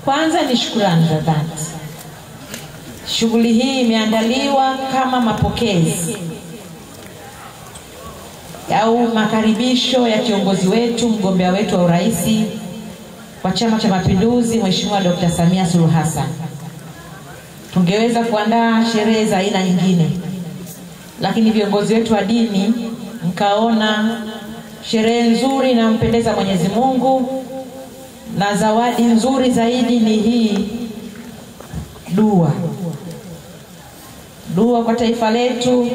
Kwanza ni shukrani za dhati. Shughuli hii imeandaliwa kama mapokezi au makaribisho ya kiongozi wetu, mgombea wetu wa urais wa Chama cha Mapinduzi, Mheshimiwa Dr. Samia Suluhu Hassan. Tungeweza kuandaa sherehe za aina nyingine, lakini viongozi wetu wa dini mkaona sherehe nzuri na mpendeza Mwenyezi Mungu, na zawadi nzuri zaidi ni hii dua kwa taifa letu,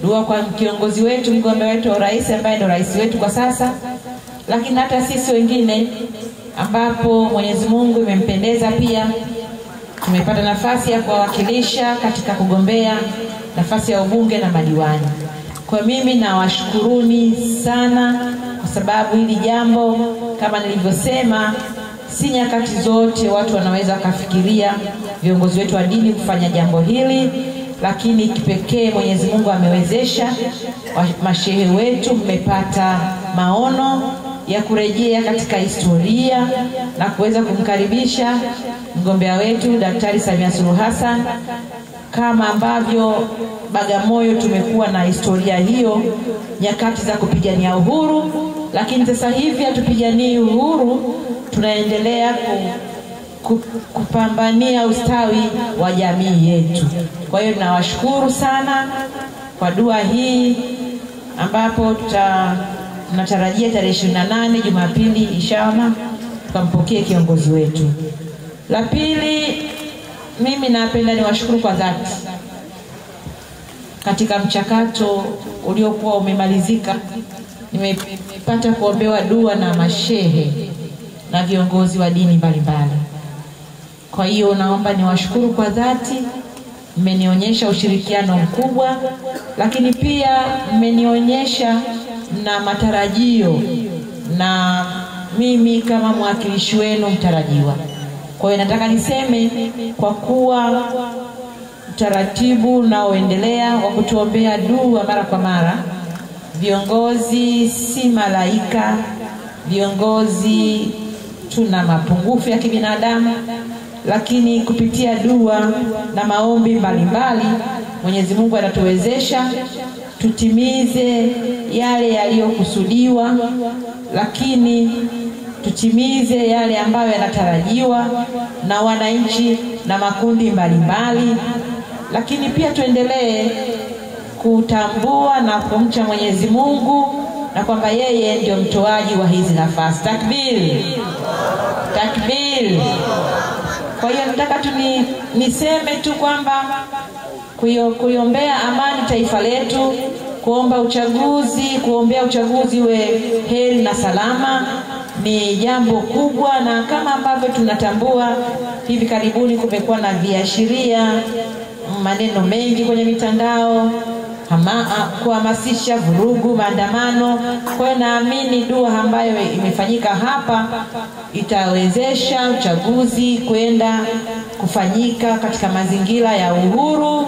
dua kwa kiongozi wetu, mgombea wetu wa urais ambaye ndio rais wetu kwa sasa, lakini hata sisi wengine ambapo Mwenyezi Mungu imempendeza pia tumepata nafasi ya kuwakilisha katika kugombea nafasi ya ubunge na madiwani. Kwa mimi nawashukuruni sana kwa sababu hili jambo kama nilivyosema, si nyakati zote watu wanaweza kufikiria viongozi wetu wa dini kufanya jambo hili, lakini kipekee Mwenyezi Mungu amewezesha. Mashehe wetu mmepata maono ya kurejea katika historia na kuweza kumkaribisha mgombea wetu Daktari Samia Suluhu Hassan, kama ambavyo Bagamoyo tumekuwa na historia hiyo nyakati za kupigania uhuru, lakini sasa hivi hatupiganii uhuru, tunaendelea kupambania ustawi wa jamii yetu. Kwa hiyo nawashukuru sana kwa dua hii, ambapo tunatarajia tarehe 28 Jumapili inshallah tukampokee kiongozi wetu. La pili, mimi napenda niwashukuru kwa dhati katika mchakato uliokuwa umemalizika. Nimepata kuombewa dua na mashehe na viongozi wa dini mbalimbali. Kwa hiyo naomba niwashukuru kwa dhati, mmenionyesha ushirikiano mkubwa, lakini pia mmenionyesha na matarajio, na mimi kama mwakilishi wenu mtarajiwa. Kwa hiyo nataka niseme, kwa kuwa utaratibu unaoendelea wa kutuombea dua mara kwa mara, viongozi si malaika, viongozi tuna mapungufu ya kibinadamu, lakini kupitia dua na maombi mbalimbali Mwenyezi Mungu anatuwezesha tutimize yale yaliyokusudiwa, lakini tutimize yale ambayo yanatarajiwa na wananchi na makundi mbalimbali, lakini pia tuendelee kutambua na kumcha Mwenyezi Mungu na kwamba yeye ndio mtoaji wa hizi nafasi. Takbir, takbir. Kwa hiyo nataka tu niseme tu kwamba kuiombea amani taifa letu, kuombea uchaguzi uwe heri na salama ni jambo kubwa, na kama ambavyo tunatambua hivi karibuni kumekuwa na viashiria, maneno mengi kwenye mitandao, kuhamasisha vurugu, maandamano. Kwa hiyo naamini dua ambayo imefanyika hapa itawezesha uchaguzi kwenda kufanyika katika mazingira ya uhuru,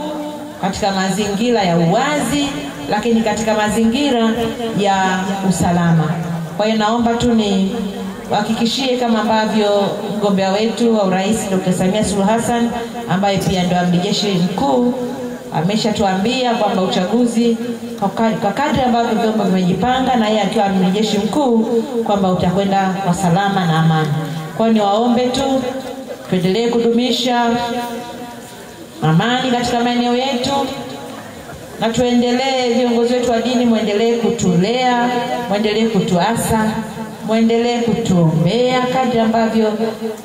katika mazingira ya uwazi, lakini katika mazingira ya usalama. Kwa hiyo naomba tu wahakikishie kama ambavyo mgombea wetu wa urais Dr. Samia Suluhu Hassan, ambaye pia ndio amiri jeshi mkuu, ameshatuambia kwamba uchaguzi kwa kadri ambavyo vyombo vimejipanga, na yeye akiwa amiri jeshi mkuu, kwamba utakwenda kwa salama na amani. Kwa hiyo niwaombe tu tuendelee kudumisha amani katika maeneo yetu, na tuendelee, viongozi wetu wa dini muendelee kutulea, muendelee kutuasa, muendelee kutuombea kadri ambavyo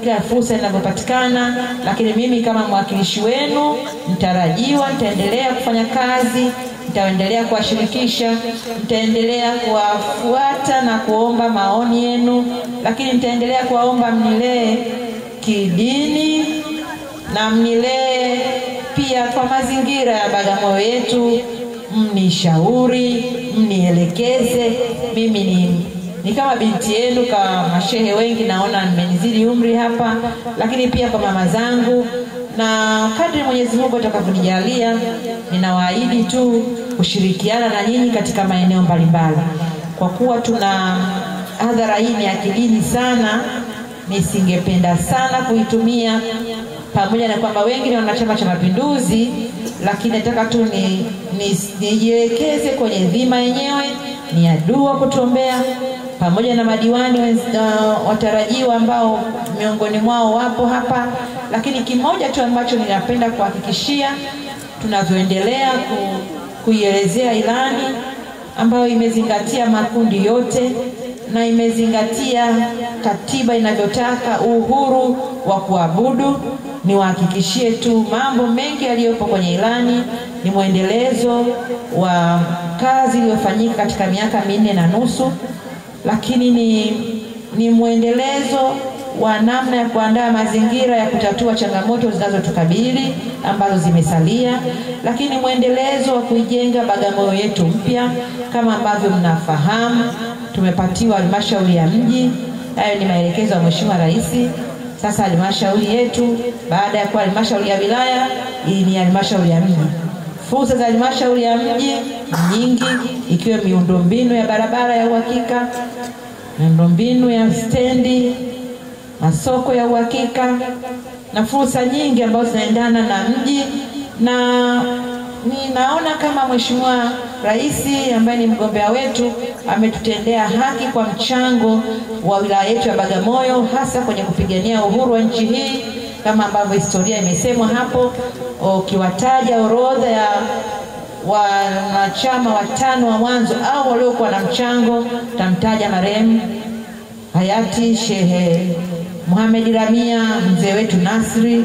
kila fursa inapopatikana. Lakini mimi kama mwakilishi wenu mtarajiwa nitaendelea kufanya kazi, nitaendelea kuwashirikisha, nitaendelea kuwafuata na kuomba maoni yenu, lakini nitaendelea kuwaomba mnilee kidini na mnilee pia kwa mazingira ya Bagamoyo yetu, mnishauri, mnielekeze. Mimi ni kama binti yenu, kama mashehe wengi naona mmenizidi umri hapa, lakini pia kwa mama zangu, na kadri Mwenyezi Mungu atakavonijalia ninawaahidi tu kushirikiana na nyinyi katika maeneo mbalimbali. Kwa kuwa tuna hadhara hii ya kidini sana, nisingependa sana kuitumia, pamoja na kwamba wengi ni wanachama cha Mapinduzi, lakini nataka tu nijielekeze kwenye dhima yenyewe ni ya dua kutuombea, pamoja na madiwani watarajiwa ambao miongoni mwao wapo hapa. Lakini kimoja tu ambacho ninapenda kuhakikishia, tunavyoendelea kuielezea ilani ambayo imezingatia makundi yote na imezingatia katiba inavyotaka uhuru wa kuabudu, niwahakikishie tu mambo mengi yaliyopo kwenye ilani ni mwendelezo wa kazi iliyofanyika katika miaka 4.5, lakini ni mwendelezo wa namna ya kuandaa mazingira ya kutatua changamoto zinazotukabili ambazo zimesalia, lakini mwendelezo wa kuijenga Bagamoyo yetu mpya. Kama ambavyo mnafahamu, tumepatiwa halmashauri ya mji. Hayo ni maelekezo ya Mheshimiwa Rais. Sasa halmashauri yetu baada ya kuwa halmashauri ya wilaya, hii ni halmashauri ya mji. Fursa za halmashauri ya mji nyingi, ikiwa miundombinu ya barabara ya uhakika, miundombinu ya stendi, masoko ya uhakika na fursa nyingi ambazo zinaendana na mji. Na ninaona kama Mheshimiwa Rais ambaye ni mgombea wetu ametutendea haki kwa mchango wa wilaya yetu ya Bagamoyo, hasa kwenye kupigania uhuru wa nchi hii, kama ambavyo historia imesemwa hapo. Ukiwataja orodha ya wanachama 5 wa mwanzo au waliokuwa na mchango, tamtaja marehemu hayati Shehe Mohamed Ramia, mzee wetu Nasri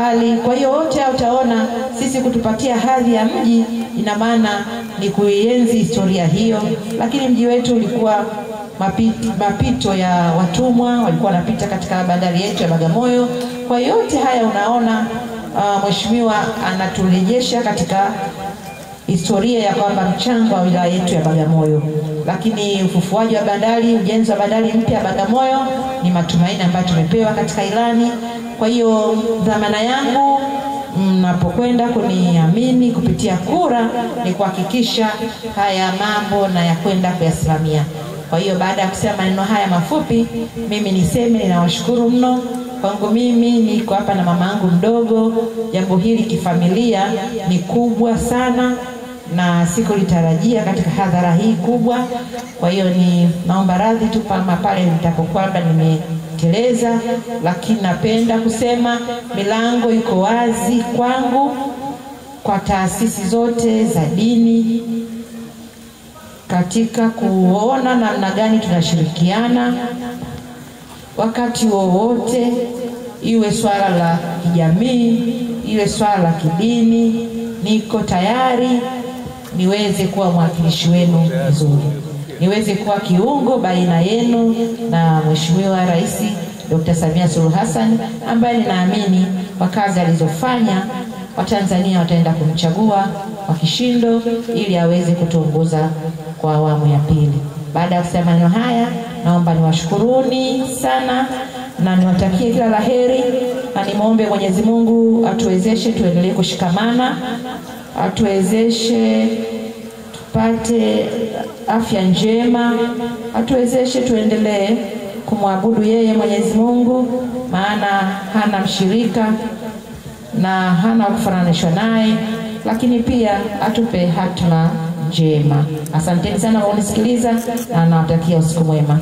Ali. Kwa hiyo wote utaona sisi kutupatia hadhi ya mji ina maana ni kuienzi historia hiyo. Lakini mji wetu ulikuwa mapito ya watumwa, walikuwa wanapita katika bandari yetu ya Bagamoyo. Kwa yote haya unaona mheshimiwa anaturejesha katika historia ya kwamba mchango wa wilaya yetu ya Bagamoyo. Lakini ufufuaji wa bandari, ujenzi wa bandari mpya ya Bagamoyo ni matumaini ambayo tumepewa katika ilani. Kwa hiyo dhamana yangu mnapokwenda kuniamini kupitia kura ni kuhakikisha haya mambo na ya kwenda kuyasimamia. Kwa hiyo baada ya kusema maneno haya mafupi, mimi niseme ninawashukuru mno. Kwangu mimi niko hapa na mamangu mdogo, jambo hili kifamilia ni kubwa sana na sikulitarajia katika hadhara hii kubwa. Kwa hiyo ni naomba radhi tu kama pale nitapokuwa labda nimeteleza, lakini napenda kusema milango iko wazi kwangu, kwa taasisi zote za dini, katika kuona namna gani tunashirikiana wakati wowote, iwe swala la kijamii, iwe swala la kidini. Niko tayari niweze kuwa mwakilishi wenu vizuri, niweze kuwa kiungo baina yenu na Mheshimiwa Rais Dr. Samia Suluhu Hassan, ambaye ninaamini kwa kazi alizofanya Watanzania wataenda kumchagua kwa kishindo ili aweze kutuongoza kwa awamu ya pili. Baada ya kusema maneno haya, naomba niwashukuruni sana na niwatakie kila laheri, na nimuombe Mwenyezi Mungu atuwezeshe tuendelee kushikamana, atuwezeshe tupate afya njema, atuwezeshe tuendelee kumwabudu yeye Mwenyezi Mungu, maana hana mshirika na hana kufananishwa naye, lakini pia atupe hatima njema. Asanteni sana kwa kunisikiliza na nawatakia usiku mwema.